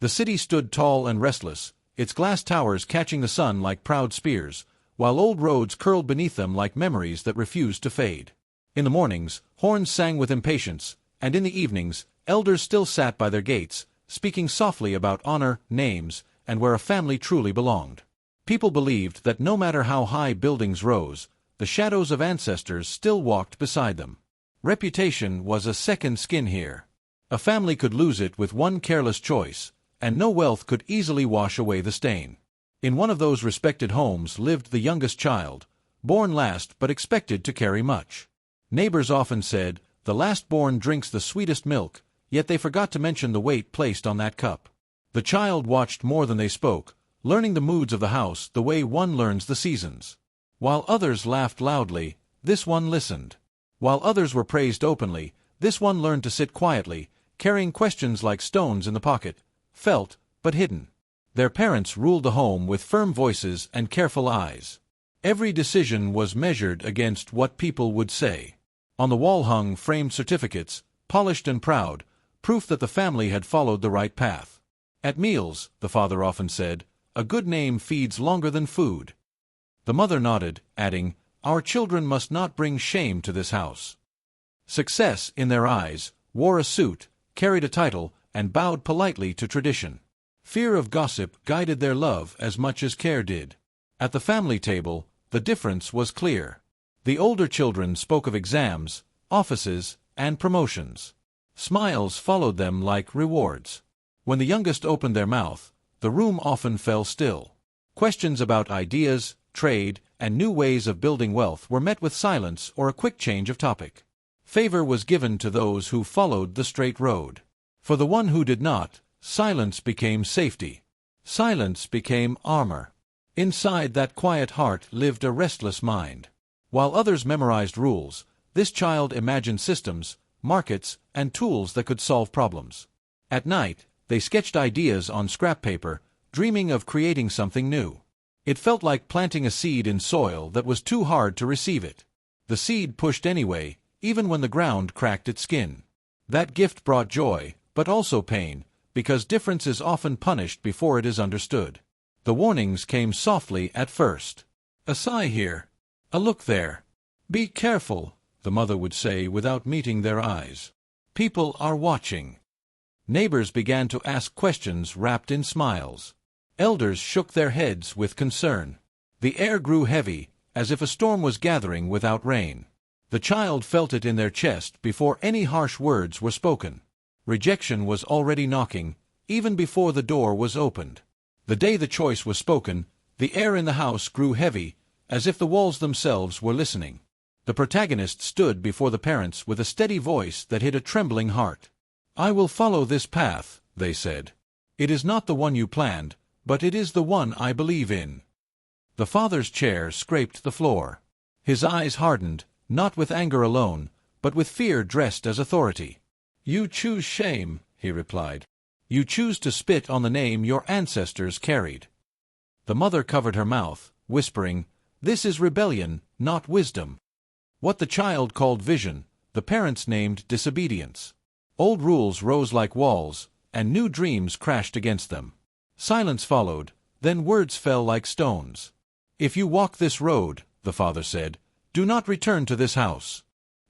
The city stood tall and restless, its glass towers catching the sun like proud spears, while old roads curled beneath them like memories that refused to fade. In the mornings, horns sang with impatience, and in the evenings, elders still sat by their gates, speaking softly about honor, names, and where a family truly belonged. People believed that no matter how high buildings rose, the shadows of ancestors still walked beside them. Reputation was a second skin here. A family could lose it with one careless choice, and no wealth could easily wash away the stain. In one of those respected homes lived the youngest child, born last but expected to carry much. Neighbors often said, "The last-born drinks the sweetest milk," yet they forgot to mention the weight placed on that cup. The child watched more than they spoke, learning the moods of the house the way one learns the seasons. While others laughed loudly, this one listened. While others were praised openly, this one learned to sit quietly, carrying questions like stones in the pocket, felt, but hidden. Their parents ruled the home with firm voices and careful eyes. Every decision was measured against what people would say. On the wall hung framed certificates, polished and proud, proof that the family had followed the right path. At meals, the father often said, "A good name feeds longer than food." The mother nodded, adding, "Our children must not bring shame to this house." Success, in their eyes, wore a suit, carried a title, and bowed politely to tradition. Fear of gossip guided their love as much as care did. At the family table, the difference was clear. The older children spoke of exams, offices, and promotions. Smiles followed them like rewards. When the youngest opened their mouth, the room often fell still. Questions about ideas, trade, and new ways of building wealth were met with silence or a quick change of topic. Favor was given to those who followed the straight road. For the one who did not, silence became safety. Silence became armor. Inside that quiet heart lived a restless mind. While others memorized rules, this child imagined systems, markets, and tools that could solve problems. At night, they sketched ideas on scrap paper, dreaming of creating something new. It felt like planting a seed in soil that was too hard to receive it. The seed pushed anyway, even when the ground cracked its skin. That gift brought joy, but also pain, because difference is often punished before it is understood. The warnings came softly at first. "A sigh here. A look there. Be careful," the mother would say without meeting their eyes. "People are watching." Neighbors began to ask questions wrapped in smiles. Elders shook their heads with concern. The air grew heavy, as if a storm was gathering without rain. The child felt it in their chest before any harsh words were spoken. Rejection was already knocking, even before the door was opened. The day the choice was spoken, the air in the house grew heavy, as if the walls themselves were listening. The protagonist stood before the parents with a steady voice that hid a trembling heart. "I will follow this path," they said. "It is not the one you planned, but it is the one I believe in." The father's chair scraped the floor. His eyes hardened, not with anger alone, but with fear dressed as authority. "You choose shame," he replied. "You choose to spit on the name your ancestors carried." The mother covered her mouth, whispering, "This is rebellion, not wisdom." What the child called vision, the parents named disobedience. Old rules rose like walls, and new dreams crashed against them. Silence followed, then words fell like stones. "If you walk this road," the father said, "do not return to this house."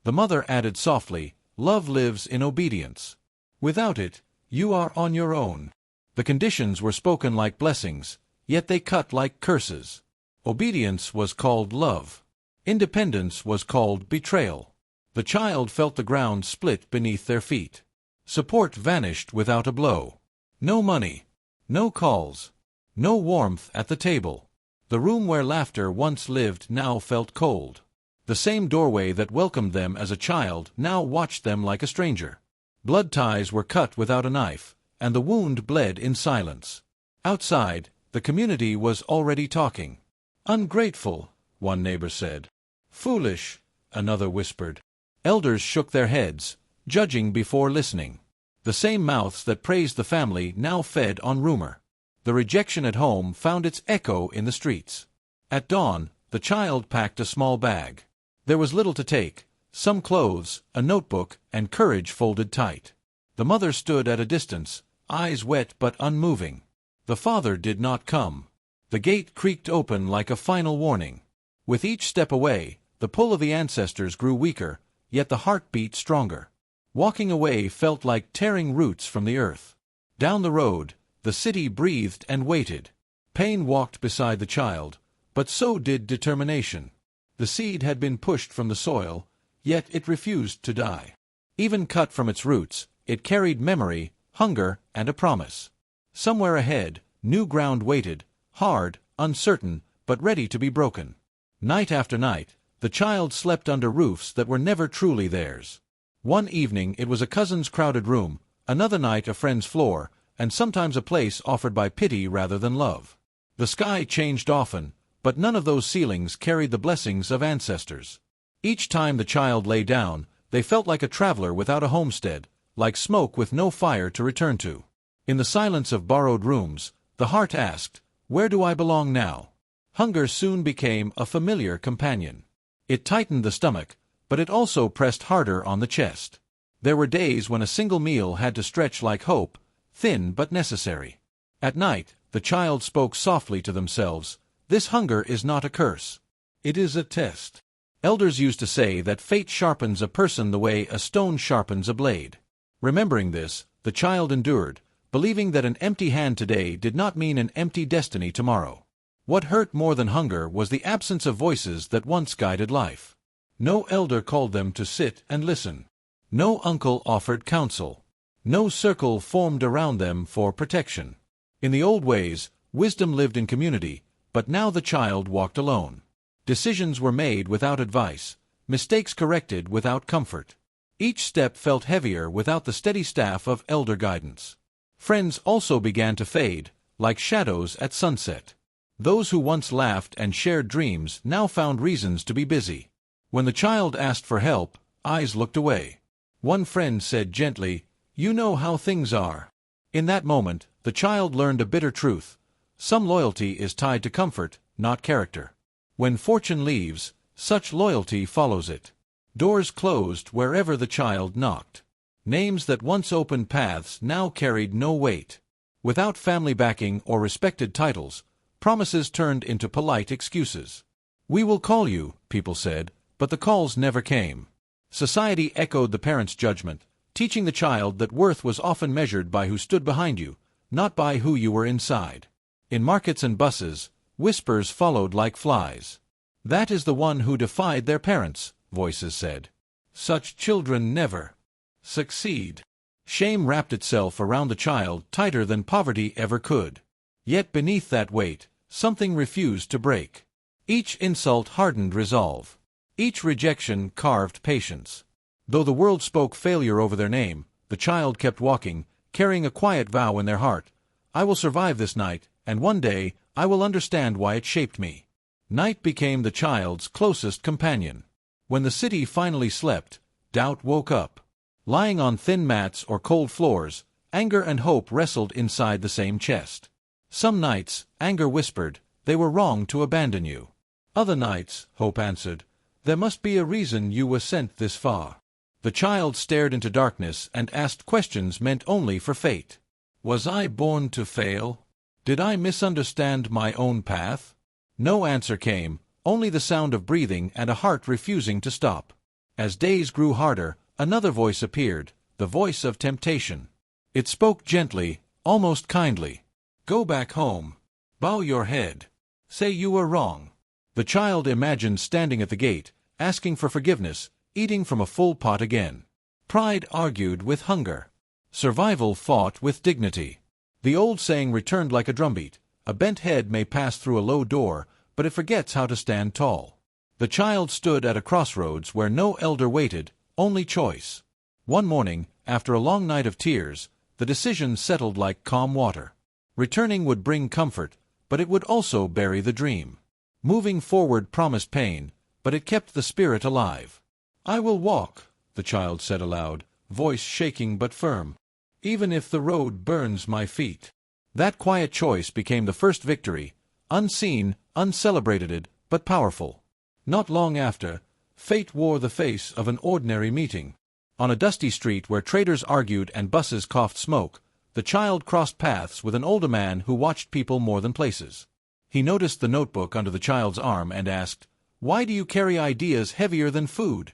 The mother added softly, "Love lives in obedience. Without it, you are on your own." The conditions were spoken like blessings, yet they cut like curses. Obedience was called love. Independence was called betrayal. The child felt the ground split beneath their feet. Support vanished without a blow. No money. No calls. No warmth at the table. The room where laughter once lived now felt cold. The same doorway that welcomed them as a child now watched them like a stranger. Blood ties were cut without a knife, and the wound bled in silence. Outside, the community was already talking. "Ungrateful," one neighbor said. "Foolish," another whispered. Elders shook their heads, judging before listening. The same mouths that praised the family now fed on rumor. The rejection at home found its echo in the streets. At dawn, the child packed a small bag. There was little to take, some clothes, a notebook, and courage folded tight. The mother stood at a distance, eyes wet but unmoving. The father did not come. The gate creaked open like a final warning. With each step away, the pull of the ancestors grew weaker, yet the heart beat stronger. Walking away felt like tearing roots from the earth. Down the road, the city breathed and waited. Pain walked beside the child, but so did determination. The seed had been pushed from the soil, yet it refused to die. Even cut from its roots, it carried memory, hunger, and a promise. Somewhere ahead, new ground waited, hard, uncertain, but ready to be broken. Night after night, the child slept under roofs that were never truly theirs. One evening it was a cousin's crowded room, another night a friend's floor, and sometimes a place offered by pity rather than love. The sky changed often, but none of those ceilings carried the blessings of ancestors. Each time the child lay down, they felt like a traveler without a homestead, like smoke with no fire to return to. In the silence of borrowed rooms, the heart asked, "Where do I belong now?" Hunger soon became a familiar companion. It tightened the stomach, but it also pressed harder on the chest. There were days when a single meal had to stretch like hope, thin but necessary. At night, the child spoke softly to themselves, "This hunger is not a curse. It is a test." Elders used to say that fate sharpens a person the way a stone sharpens a blade. Remembering this, the child endured, believing that an empty hand today did not mean an empty destiny tomorrow. What hurt more than hunger was the absence of voices that once guided life. No elder called them to sit and listen. No uncle offered counsel. No circle formed around them for protection. In the old ways, wisdom lived in community, but now the child walked alone. Decisions were made without advice, mistakes corrected without comfort. Each step felt heavier without the steady staff of elder guidance. Friends also began to fade, like shadows at sunset. Those who once laughed and shared dreams now found reasons to be busy. When the child asked for help, eyes looked away. One friend said gently, "You know how things are." In that moment, the child learned a bitter truth. Some loyalty is tied to comfort, not character. When fortune leaves, such loyalty follows it. Doors closed wherever the child knocked. Names that once opened paths now carried no weight. Without family backing or respected titles, promises turned into polite excuses. "We will call you," people said, but the calls never came. Society echoed the parents' judgment, teaching the child that worth was often measured by who stood behind you, not by who you were inside. In markets and buses, whispers followed like flies. "That is the one who defied their parents," voices said. "Such children never succeed." Shame wrapped itself around the child tighter than poverty ever could. Yet beneath that weight, something refused to break. Each insult hardened resolve. Each rejection carved patience. Though the world spoke failure over their name, the child kept walking, carrying a quiet vow in their heart. "I will survive this night, and one day, I will understand why it shaped me." Night became the child's closest companion. When the city finally slept, doubt woke up. Lying on thin mats or cold floors, anger and hope wrestled inside the same chest. Some nights, anger whispered, "They were wrong to abandon you." Other nights, hope answered, "There must be a reason you were sent this far." The child stared into darkness and asked questions meant only for fate. Was I born to fail? Did I misunderstand my own path? No answer came, only the sound of breathing and a heart refusing to stop. As days grew harder, another voice appeared, the voice of temptation. It spoke gently, almost kindly. "Go back home. Bow your head. Say you were wrong." The child imagined standing at the gate, asking for forgiveness, eating from a full pot again. Pride argued with hunger. Survival fought with dignity. The old saying returned like a drumbeat: "A bent head may pass through a low door, but it forgets how to stand tall." The child stood at a crossroads where no elder waited, only choice. One morning, after a long night of tears, the decision settled like calm water. Returning would bring comfort, but it would also bury the dream. Moving forward promised pain, but it kept the spirit alive. "I will walk," the child said aloud, voice shaking but firm, "even if the road burns my feet." That quiet choice became the first victory, unseen, uncelebrated, but powerful. Not long after, fate wore the face of an ordinary meeting. On a dusty street where traders argued and buses coughed smoke, the child crossed paths with an older man who watched people more than places. He noticed the notebook under the child's arm and asked, "Why do you carry ideas heavier than food?"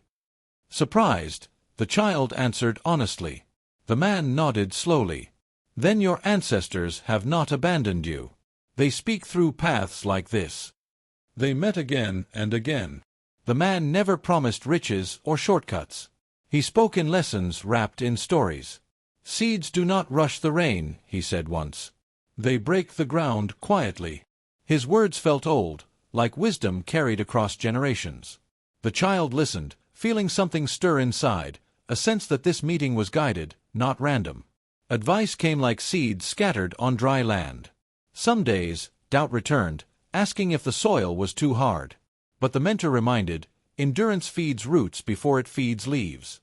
Surprised, the child answered honestly. The man nodded slowly. "Then your ancestors have not abandoned you. They speak through paths like this." They met again and again. The man never promised riches or shortcuts. He spoke in lessons wrapped in stories. "Seeds do not rush the rain," he said once. "They break the ground quietly." His words felt old, like wisdom carried across generations. The child listened, feeling something stir inside, a sense that this meeting was guided, not random. Advice came like seeds scattered on dry land. Some days, doubt returned, asking if the soil was too hard. But the mentor reminded, endurance feeds roots before it feeds leaves.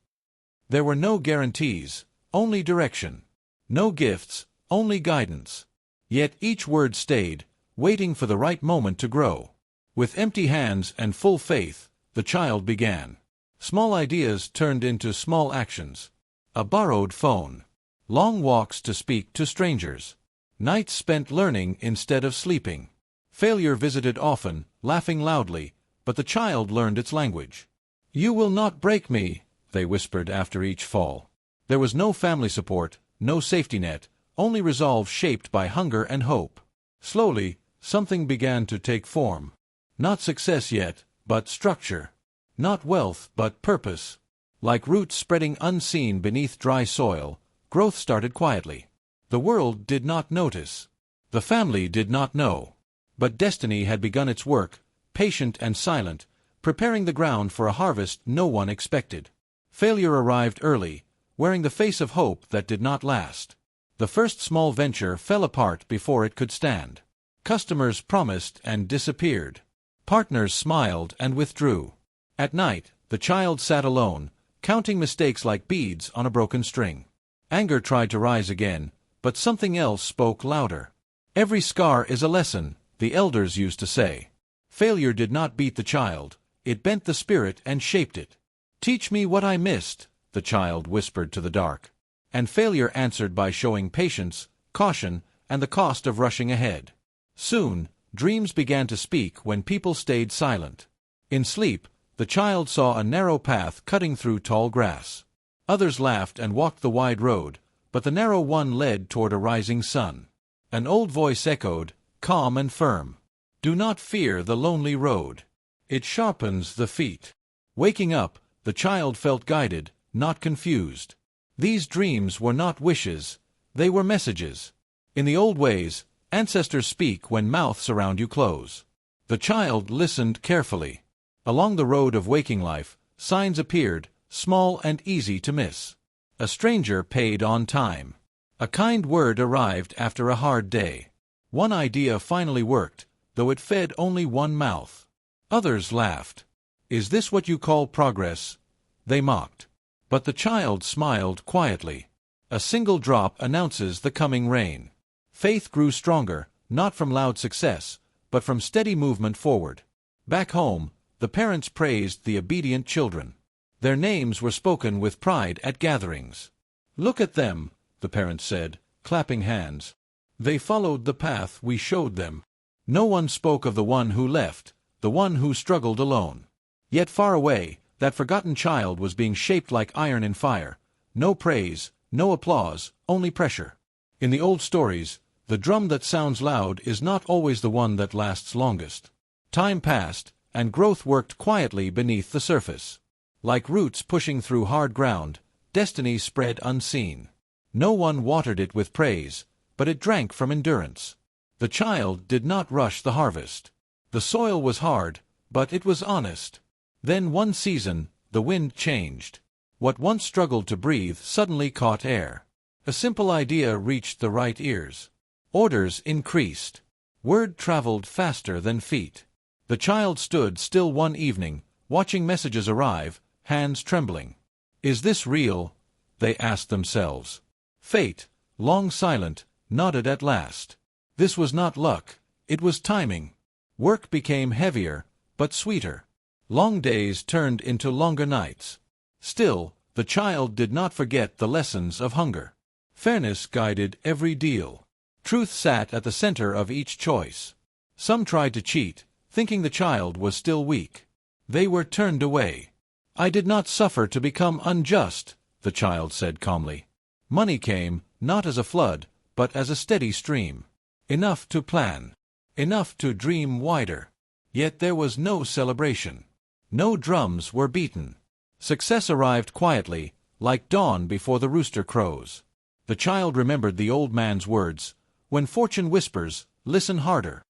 There were no guarantees, only direction. No gifts, only guidance. Yet each word stayed, waiting for the right moment to grow. With empty hands and full faith, the child began. Small ideas turned into small actions. A borrowed phone. Long walks to speak to strangers. Nights spent learning instead of sleeping. Failure visited often, laughing loudly, but the child learned its language. "You will not break me," they whispered after each fall. There was no family support, no safety net, only resolve shaped by hunger and hope. Slowly, something began to take form. Not success yet, but structure. Not wealth, but purpose. Like roots spreading unseen beneath dry soil, growth started quietly. The world did not notice. The family did not know. But destiny had begun its work, patient and silent, preparing the ground for a harvest no one expected. Failure arrived early, wearing the face of hope that did not last. The first small venture fell apart before it could stand. Customers promised and disappeared. Partners smiled and withdrew. At night, the child sat alone, counting mistakes like beads on a broken string. Anger tried to rise again, but something else spoke louder. "Every scar is a lesson," the elders used to say. Failure did not beat the child, it bent the spirit and shaped it. "Teach me what I missed," the child whispered to the dark. And failure answered by showing patience, caution, and the cost of rushing ahead. Soon, dreams began to speak when people stayed silent. In sleep, the child saw a narrow path cutting through tall grass. Others laughed and walked the wide road, but the narrow one led toward a rising sun. An old voice echoed, calm and firm. "Do not fear the lonely road. It sharpens the feet." Waking up, the child felt guided, not confused. These dreams were not wishes, they were messages. In the old ways, ancestors speak when mouths around you close. The child listened carefully. Along the road of waking life, signs appeared, small and easy to miss. A stranger paid on time. A kind word arrived after a hard day. One idea finally worked, though it fed only one mouth. Others laughed. "Is this what you call progress?" they mocked. But the child smiled quietly. A single drop announces the coming rain. Faith grew stronger, not from loud success, but from steady movement forward. Back home, the parents praised the obedient children. Their names were spoken with pride at gatherings. "Look at them," the parents said, clapping hands. "They followed the path we showed them." No one spoke of the one who left, the one who struggled alone. Yet far away, that forgotten child was being shaped like iron in fire. No praise, no applause, only pressure. In the old stories, the drum that sounds loud is not always the one that lasts longest. Time passed, and growth worked quietly beneath the surface. Like roots pushing through hard ground, destiny spread unseen. No one watered it with praise, but it drank from endurance. The child did not rush the harvest. The soil was hard, but it was honest. Then one season, the wind changed. What once struggled to breathe suddenly caught air. A simple idea reached the right ears. Orders increased. Word traveled faster than feet. The child stood still one evening, watching messages arrive, hands trembling. "Is this real?" they asked themselves. Fate, long silent, nodded at last. This was not luck, it was timing. Work became heavier, but sweeter. Long days turned into longer nights. Still, the child did not forget the lessons of hunger. Fairness guided every deal. Truth sat at the center of each choice. Some tried to cheat, thinking the child was still weak. They were turned away. "I did not suffer to become unjust," the child said calmly. Money came, not as a flood, but as a steady stream. Enough to plan. Enough to dream wider. Yet there was no celebration. No drums were beaten. Success arrived quietly, like dawn before the rooster crows. The child remembered the old man's words, "When fortune whispers, listen harder."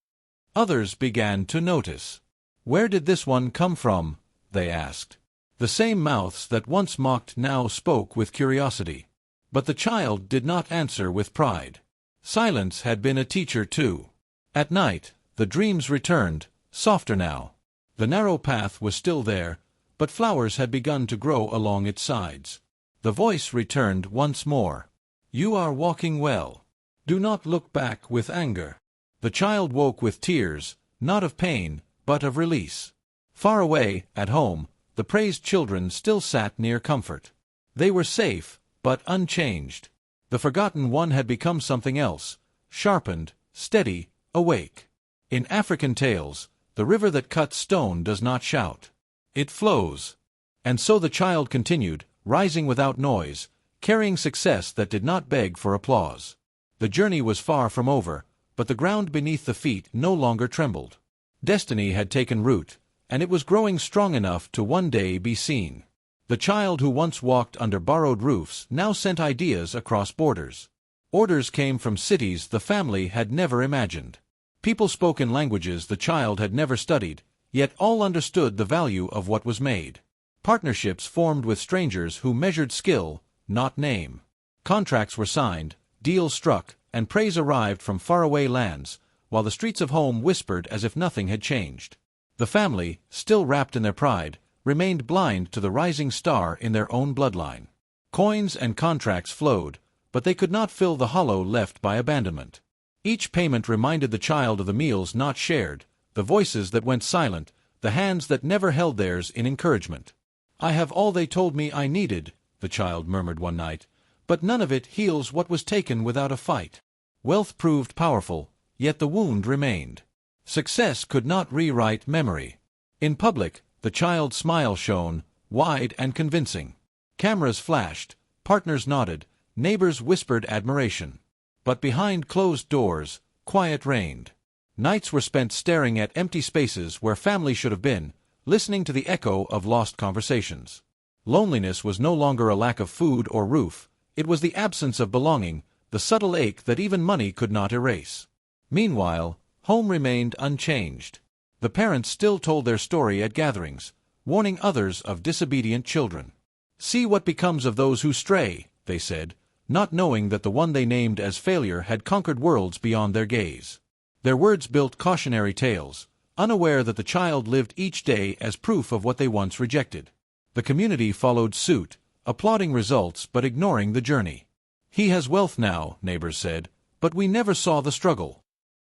Others began to notice. "Where did this one come from?" they asked. The same mouths that once mocked now spoke with curiosity. But the child did not answer with pride. Silence had been a teacher too. At night, the dreams returned, softer now. The narrow path was still there, but flowers had begun to grow along its sides. The voice returned once more. "You are walking well. Do not look back with anger." The child woke with tears, not of pain, but of release. Far away, at home, the praised children still sat near comfort. They were safe, but unchanged. The forgotten one had become something else, sharpened, steady, awake. In African tales, the river that cuts stone does not shout. It flows. And so the child continued, rising without noise, carrying success that did not beg for applause. The journey was far from over, but the ground beneath the feet no longer trembled. Destiny had taken root, and it was growing strong enough to one day be seen. The child who once walked under borrowed roofs now sent ideas across borders. Orders came from cities the family had never imagined. People spoke in languages the child had never studied, yet all understood the value of what was made. Partnerships formed with strangers who measured skill, not name. Contracts were signed, deals struck, and praise arrived from faraway lands, while the streets of home whispered as if nothing had changed. The family, still wrapped in their pride, remained blind to the rising star in their own bloodline. Coins and contracts flowed, but they could not fill the hollow left by abandonment. Each payment reminded the child of the meals not shared, the voices that went silent, the hands that never held theirs in encouragement. "I have all they told me I needed," the child murmured one night, "but none of it heals what was taken without a fight." Wealth proved powerful, yet the wound remained. Success could not rewrite memory. In public, the child's smile shone, wide and convincing. Cameras flashed, partners nodded, neighbors whispered admiration. But behind closed doors, quiet reigned. Nights were spent staring at empty spaces where family should have been, listening to the echo of lost conversations. Loneliness was no longer a lack of food or roof, it was the absence of belonging, the subtle ache that even money could not erase. Meanwhile, home remained unchanged. The parents still told their story at gatherings, warning others of disobedient children. "See what becomes of those who stray," they said, not knowing that the one they named as failure had conquered worlds beyond their gaze. Their words built cautionary tales, unaware that the child lived each day as proof of what they once rejected. The community followed suit, applauding results but ignoring the journey. "He has wealth now," neighbors said, "but we never saw the struggle."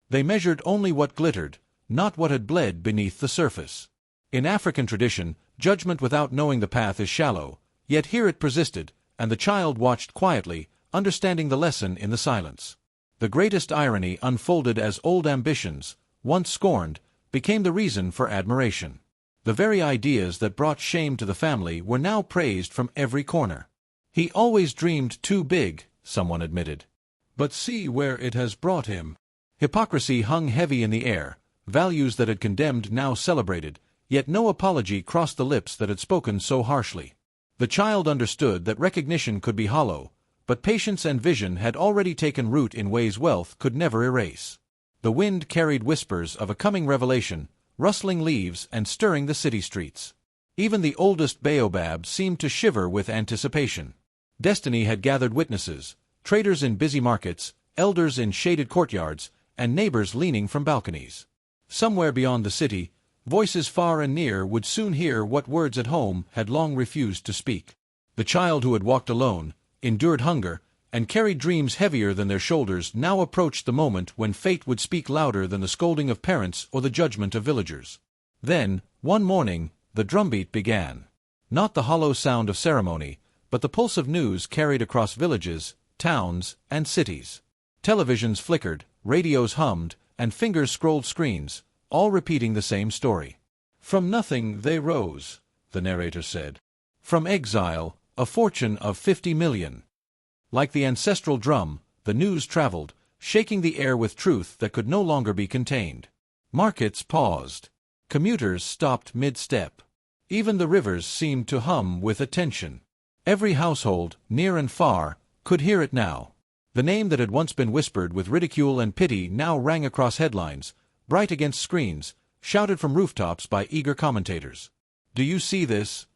They measured only what glittered, not what had bled beneath the surface. In African tradition, judgment without knowing the path is shallow, yet here it persisted, and the child watched quietly, understanding the lesson in the silence. The greatest irony unfolded as old ambitions, once scorned, became the reason for admiration. The very ideas that brought shame to the family were now praised from every corner. "He always dreamed too big," someone admitted. "But see where it has brought him." Hypocrisy hung heavy in the air, values that had condemned now celebrated, yet no apology crossed the lips that had spoken so harshly. The child understood that recognition could be hollow, but patience and vision had already taken root in ways wealth could never erase. The wind carried whispers of a coming revelation, rustling leaves and stirring the city streets. Even the oldest baobab seemed to shiver with anticipation. Destiny had gathered witnesses, traders in busy markets, elders in shaded courtyards, and neighbors leaning from balconies. Somewhere beyond the city, voices far and near would soon hear what words at home had long refused to speak. The child who had walked alone, endured hunger, and carried dreams heavier than their shoulders now approached the moment when fate would speak louder than the scolding of parents or the judgment of villagers. Then, one morning, the drumbeat began. Not the hollow sound of ceremony, but the pulse of news carried across villages, towns, and cities. Televisions flickered, radios hummed, and fingers scrolled screens, all repeating the same story. From nothing they rose, the narrator said. From exile, a fortune of 50 million. Like the ancestral drum, the news traveled, shaking the air with truth that could no longer be contained. Markets paused. Commuters stopped mid-step. Even the rivers seemed to hum with attention. Every household, near and far, could hear it now. The name that had once been whispered with ridicule and pity now rang across headlines, bright against screens, shouted from rooftops by eager commentators. "Do you see this?"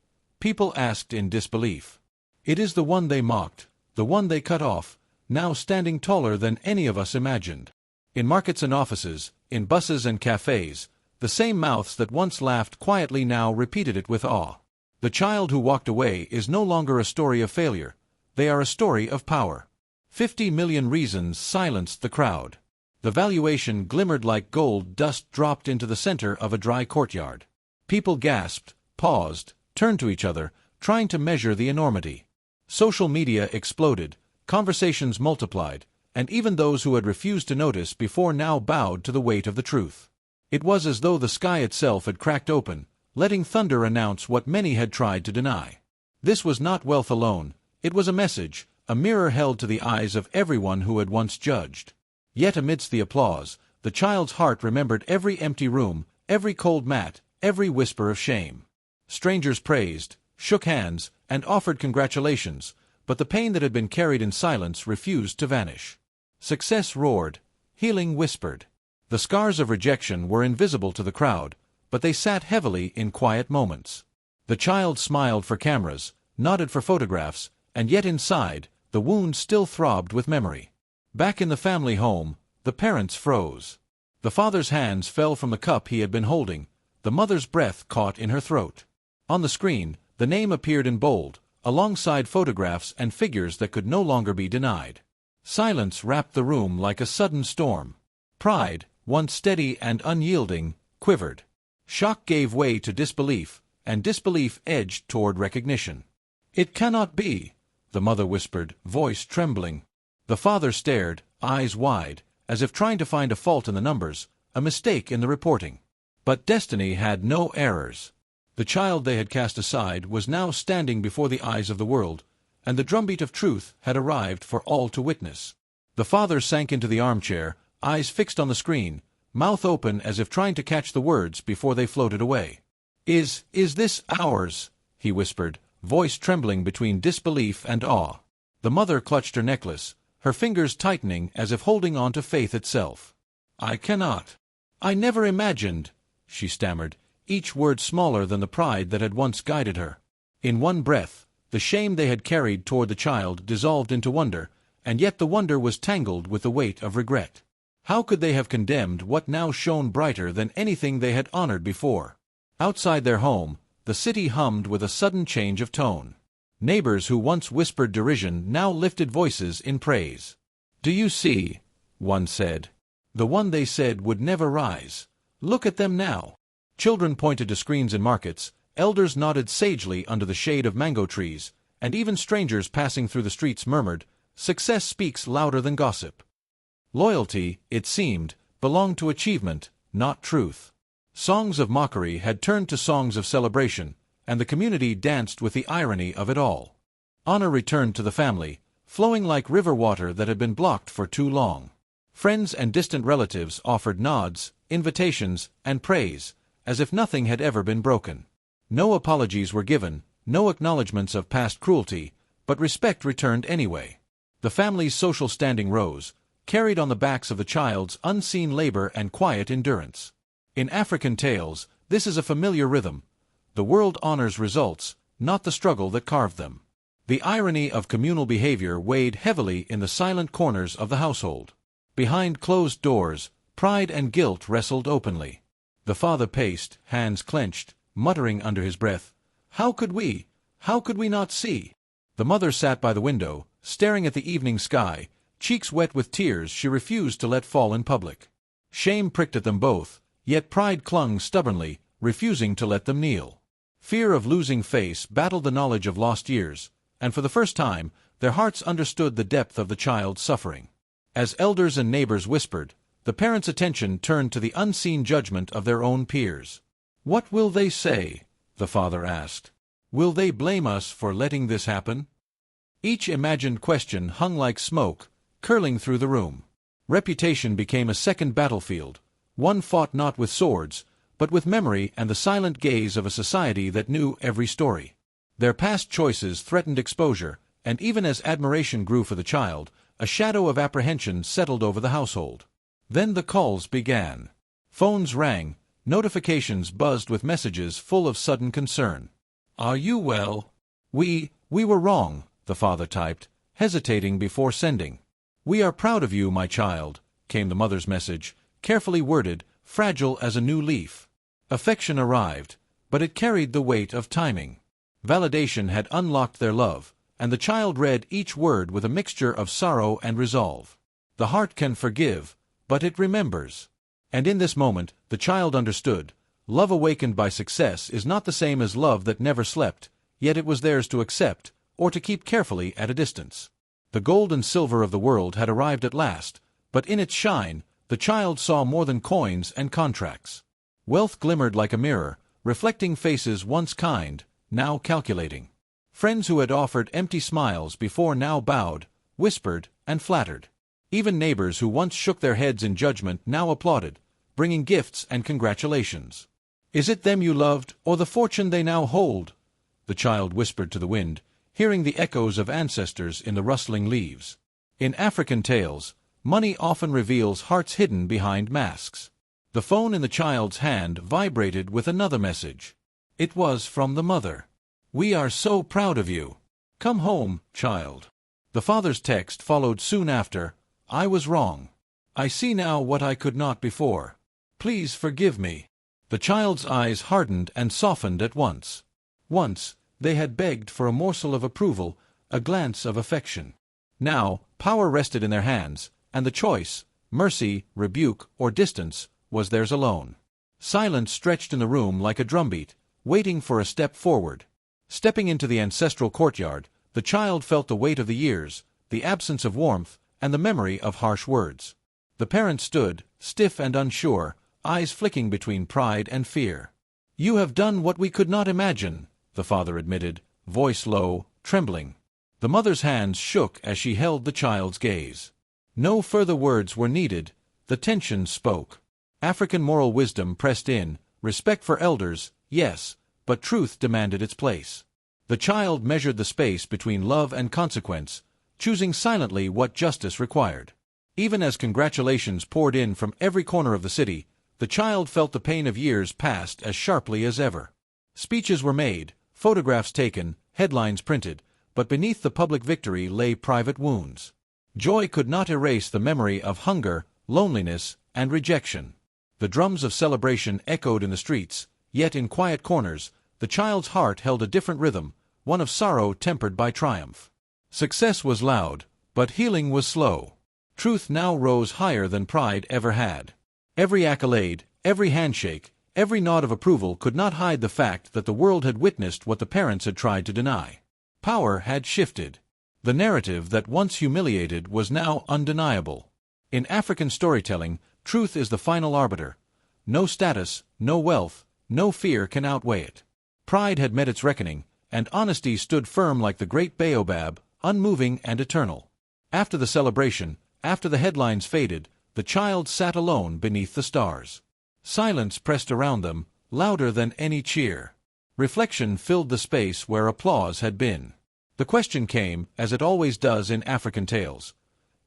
people asked in disbelief. It is the one they mocked, the one they cut off, now standing taller than any of us imagined. In markets and offices, in buses and cafes, the same mouths that once laughed quietly now repeated it with awe. The child who walked away is no longer a story of failure. They are a story of power. 50 million reasons silenced the crowd. The valuation glimmered like gold dust dropped into the center of a dry courtyard. People gasped, paused, turned to each other, trying to measure the enormity. Social media exploded, conversations multiplied, and even those who had refused to notice before now bowed to the weight of the truth. It was as though the sky itself had cracked open, letting thunder announce what many had tried to deny. This was not wealth alone, it was a message, a mirror held to the eyes of everyone who had once judged. Yet amidst the applause, the child's heart remembered every empty room, every cold mat, every whisper of shame. Strangers praised, shook hands, and offered congratulations, but the pain that had been carried in silence refused to vanish. Success roared, healing whispered. The scars of rejection were invisible to the crowd, but they sat heavily in quiet moments. The child smiled for cameras, nodded for photographs, and yet inside, the wound still throbbed with memory. Back in the family home, the parents froze. The father's hands fell from the cup he had been holding, the mother's breath caught in her throat. On the screen, the name appeared in bold, alongside photographs and figures that could no longer be denied. Silence wrapped the room like a sudden storm. Pride, once steady and unyielding, quivered. Shock gave way to disbelief, and disbelief edged toward recognition. "It cannot be," the mother whispered, voice trembling. The father stared, eyes wide, as if trying to find a fault in the numbers, a mistake in the reporting. But destiny had no errors. The child they had cast aside was now standing before the eyes of the world, and the drumbeat of truth had arrived for all to witness. The father sank into the armchair, eyes fixed on the screen, mouth open as if trying to catch the words before they floated away. Is this ours?" he whispered, voice trembling between disbelief and awe. The mother clutched her necklace, her fingers tightening as if holding on to faith itself. "I cannot. I never imagined," she stammered, each word smaller than the pride that had once guided her. In one breath, the shame they had carried toward the child dissolved into wonder, and yet the wonder was tangled with the weight of regret. How could they have condemned what now shone brighter than anything they had honored before? Outside their home, the city hummed with a sudden change of tone. Neighbors who once whispered derision now lifted voices in praise. "Do you see?" one said. "The one they said would never rise. Look at them now." Children pointed to screens in markets, elders nodded sagely under the shade of mango trees, and even strangers passing through the streets murmured, "Success speaks louder than gossip." Loyalty, it seemed, belonged to achievement, not truth. Songs of mockery had turned to songs of celebration, and the community danced with the irony of it all. Honor returned to the family, flowing like river water that had been blocked for too long. Friends and distant relatives offered nods, invitations, and praise, as if nothing had ever been broken. No apologies were given, no acknowledgments of past cruelty, but respect returned anyway. The family's social standing rose, carried on the backs of the child's unseen labor and quiet endurance. In African tales, this is a familiar rhythm. The world honors results, not the struggle that carved them. The irony of communal behavior weighed heavily in the silent corners of the household. Behind closed doors, pride and guilt wrestled openly. The father paced, hands clenched, muttering under his breath, How could we not see?" The mother sat by the window, staring at the evening sky, cheeks wet with tears she refused to let fall in public. Shame pricked at them both, yet pride clung stubbornly, refusing to let them kneel. Fear of losing face battled the knowledge of lost years, and for the first time, their hearts understood the depth of the child's suffering. As elders and neighbors whispered, the parents' attention turned to the unseen judgment of their own peers. "What will they say?" the father asked. "Will they blame us for letting this happen?" Each imagined question hung like smoke, curling through the room. Reputation became a second battlefield, one fought not with swords, but with memory and the silent gaze of a society that knew every story. Their past choices threatened exposure, and even as admiration grew for the child, a shadow of apprehension settled over the household. Then the calls began. Phones rang, notifications buzzed with messages full of sudden concern. "Are you well?" We were wrong," the father typed, hesitating before sending. "We are proud of you, my child," came the mother's message, carefully worded, fragile as a new leaf. Affection arrived, but it carried the weight of timing. Validation had unlocked their love, and the child read each word with a mixture of sorrow and resolve. The heart can forgive, but it remembers. And in this moment, the child understood. Love awakened by success is not the same as love that never slept, yet it was theirs to accept, or to keep carefully at a distance. The gold and silver of the world had arrived at last, but in its shine, the child saw more than coins and contracts. Wealth glimmered like a mirror, reflecting faces once kind, now calculating. Friends who had offered empty smiles before now bowed, whispered, and flattered. Even neighbors who once shook their heads in judgment now applauded, bringing gifts and congratulations. "Is it them you loved, or the fortune they now hold?" the child whispered to the wind, hearing the echoes of ancestors in the rustling leaves. In African tales, money often reveals hearts hidden behind masks. The phone in the child's hand vibrated with another message. It was from the mother. "We are so proud of you. Come home, child." The father's text followed soon after. "I was wrong. I see now what I could not before. Please forgive me." The child's eyes hardened and softened at once. Once, they had begged for a morsel of approval, a glance of affection. Now, power rested in their hands, and the choice, mercy, rebuke, or distance, was theirs alone. Silence stretched in the room like a drumbeat, waiting for a step forward. Stepping into the ancestral courtyard, the child felt the weight of the years, the absence of warmth, and the memory of harsh words. The parent stood, stiff and unsure, eyes flicking between pride and fear. "You have done what we could not imagine," the father admitted, voice low, trembling. The mother's hands shook as she held the child's gaze. No further words were needed, the tension spoke. African moral wisdom pressed in, respect for elders, yes, but truth demanded its place. The child measured the space between love and consequence, choosing silently what justice required. Even as congratulations poured in from every corner of the city, the child felt the pain of years past as sharply as ever. Speeches were made, photographs taken, headlines printed, but beneath the public victory lay private wounds. Joy could not erase the memory of hunger, loneliness, and rejection. The drums of celebration echoed in the streets, yet in quiet corners, the child's heart held a different rhythm, one of sorrow tempered by triumph. Success was loud, but healing was slow. Truth now rose higher than pride ever had. Every accolade, every handshake, every nod of approval could not hide the fact that the world had witnessed what the parents had tried to deny. Power had shifted. The narrative that once humiliated was now undeniable. In African storytelling, truth is the final arbiter. No status, no wealth, no fear can outweigh it. Pride had met its reckoning, and honesty stood firm like the great baobab, unmoving and eternal. After the celebration, after the headlines faded, the child sat alone beneath the stars. Silence pressed around them, louder than any cheer. Reflection filled the space where applause had been. The question came, as it always does in African tales.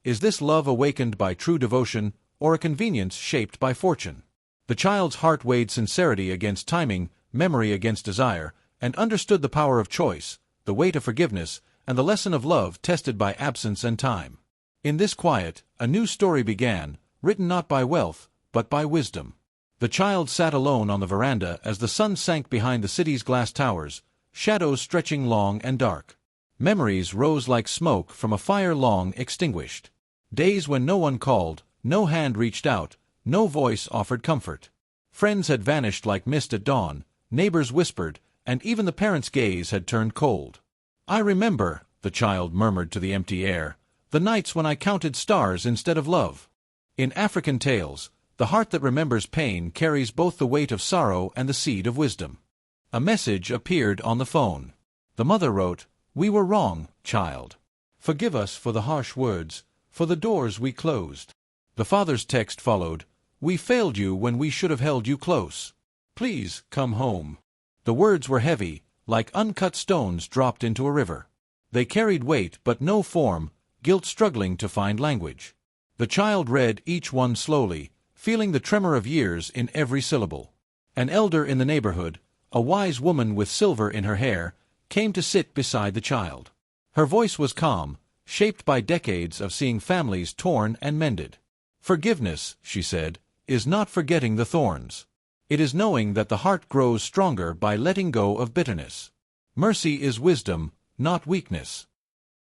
Is this love awakened by true devotion, or a convenience shaped by fortune? The child's heart weighed sincerity against timing, memory against desire, and understood the power of choice, the weight of forgiveness, and the lesson of love tested by absence and time. In this quiet, a new story began, written not by wealth, but by wisdom. The child sat alone on the veranda as the sun sank behind the city's glass towers, shadows stretching long and dark. Memories rose like smoke from a fire long extinguished. Days when no one called, no hand reached out, no voice offered comfort. Friends had vanished like mist at dawn, neighbors whispered, and even the parents' gaze had turned cold. "I remember," the child murmured to the empty air, "the nights when I counted stars instead of love." In African tales, the heart that remembers pain carries both the weight of sorrow and the seed of wisdom. A message appeared on the phone. The mother wrote, "We were wrong, child. Forgive us for the harsh words, for the doors we closed." The father's text followed, "We failed you when we should have held you close. Please come home." The words were heavy, like uncut stones dropped into a river. They carried weight but no form, guilt struggling to find language. The child read each one slowly, feeling the tremor of years in every syllable. An elder in the neighborhood, a wise woman with silver in her hair, came to sit beside the child. Her voice was calm, shaped by decades of seeing families torn and mended. "Forgiveness," she said, "is not forgetting the thorns. It is knowing that the heart grows stronger by letting go of bitterness. Mercy is wisdom, not weakness."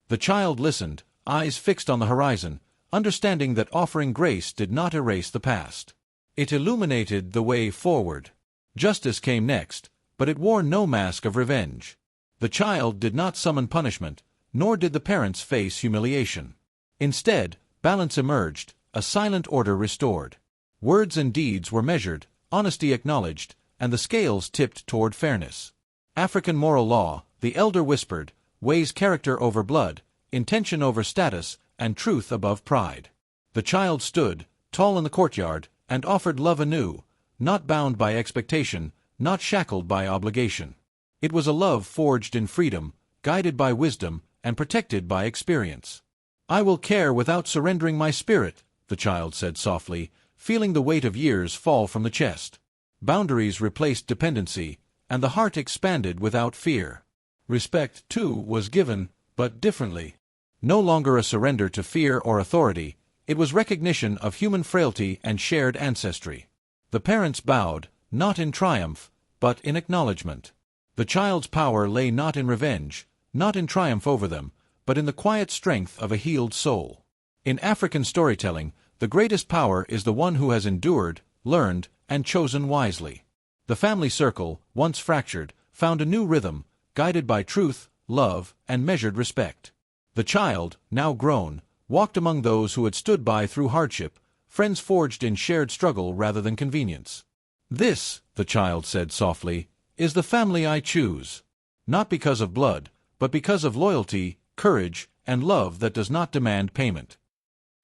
The child listened, eyes fixed on the horizon, understanding that offering grace did not erase the past. It illuminated the way forward. Justice came next, but it wore no mask of revenge. The child did not summon punishment, nor did the parents face humiliation. Instead, balance emerged, a silent order restored. Words and deeds were measured, honesty acknowledged, and the scales tipped toward fairness. African moral law, the elder whispered, weighs character over blood, intention over status, and truth above pride. The child stood, tall in the courtyard, and offered love anew, not bound by expectation, not shackled by obligation. It was a love forged in freedom, guided by wisdom, and protected by experience. "I will care without surrendering my spirit," the child said softly, feeling the weight of years fall from the chest. Boundaries replaced dependency, and the heart expanded without fear. Respect, too, was given, but differently. No longer a surrender to fear or authority, it was recognition of human frailty and shared ancestry. The parents bowed, not in triumph, but in acknowledgement. The child's power lay not in revenge, not in triumph over them, but in the quiet strength of a healed soul. In African storytelling, the greatest power is the one who has endured, learned, and chosen wisely. The family circle, once fractured, found a new rhythm, guided by truth, love, and measured respect. The child, now grown, walked among those who had stood by through hardship, friends forged in shared struggle rather than convenience. "This," the child said softly, "is the family I choose. Not because of blood, but because of loyalty, courage, and love that does not demand payment."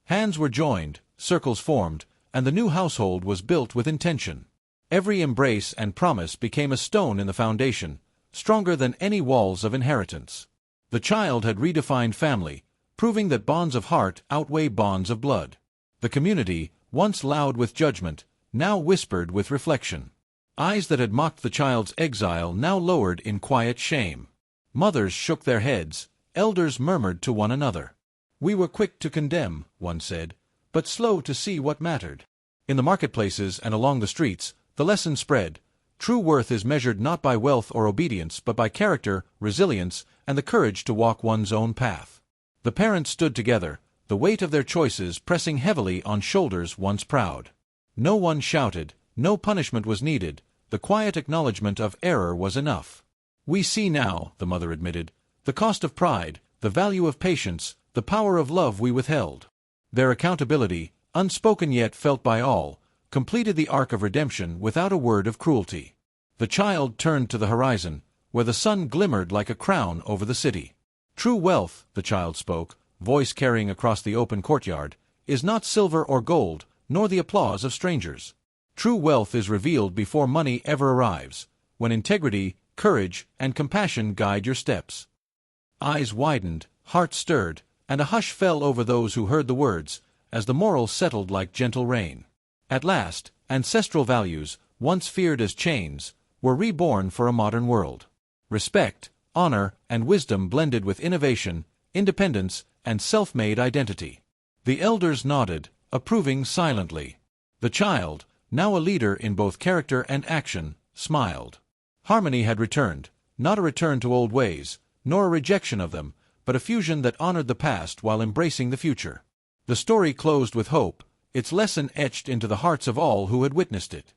Hands were joined, circles formed, and the new household was built with intention. Every embrace and promise became a stone in the foundation, stronger than any walls of inheritance. The child had redefined family, proving that bonds of heart outweigh bonds of blood. The community, once loud with judgment, now whispered with reflection. Eyes that had mocked the child's exile now lowered in quiet shame. Mothers shook their heads, elders murmured to one another. "We were quick to condemn," one said, "but slow to see what mattered." In the marketplaces and along the streets, the lesson spread. True worth is measured not by wealth or obedience, but by character, resilience, and the courage to walk one's own path. The parents stood together, the weight of their choices pressing heavily on shoulders once proud. No one shouted, no punishment was needed, the quiet acknowledgement of error was enough. "We see now," the mother admitted, "the cost of pride, the value of patience, the power of love we withheld." Their accountability, unspoken yet felt by all, completed the arc of redemption without a word of cruelty. The child turned to the horizon, where the sun glimmered like a crown over the city. "True wealth," the child spoke, voice carrying across the open courtyard, "is not silver or gold, nor the applause of strangers. True wealth is revealed before money ever arrives, when integrity, courage, and compassion guide your steps." Eyes widened, heart stirred, and a hush fell over those who heard the words, as the moral settled like gentle rain. At last, ancestral values, once feared as chains, were reborn for a modern world. Respect, honor, and wisdom blended with innovation, independence, and self-made identity. The elders nodded, approving silently. The child, now a leader in both character and action, smiled. Harmony had returned, not a return to old ways, nor a rejection of them, but a fusion that honored the past while embracing the future. The story closed with hope, its lesson etched into the hearts of all who had witnessed it.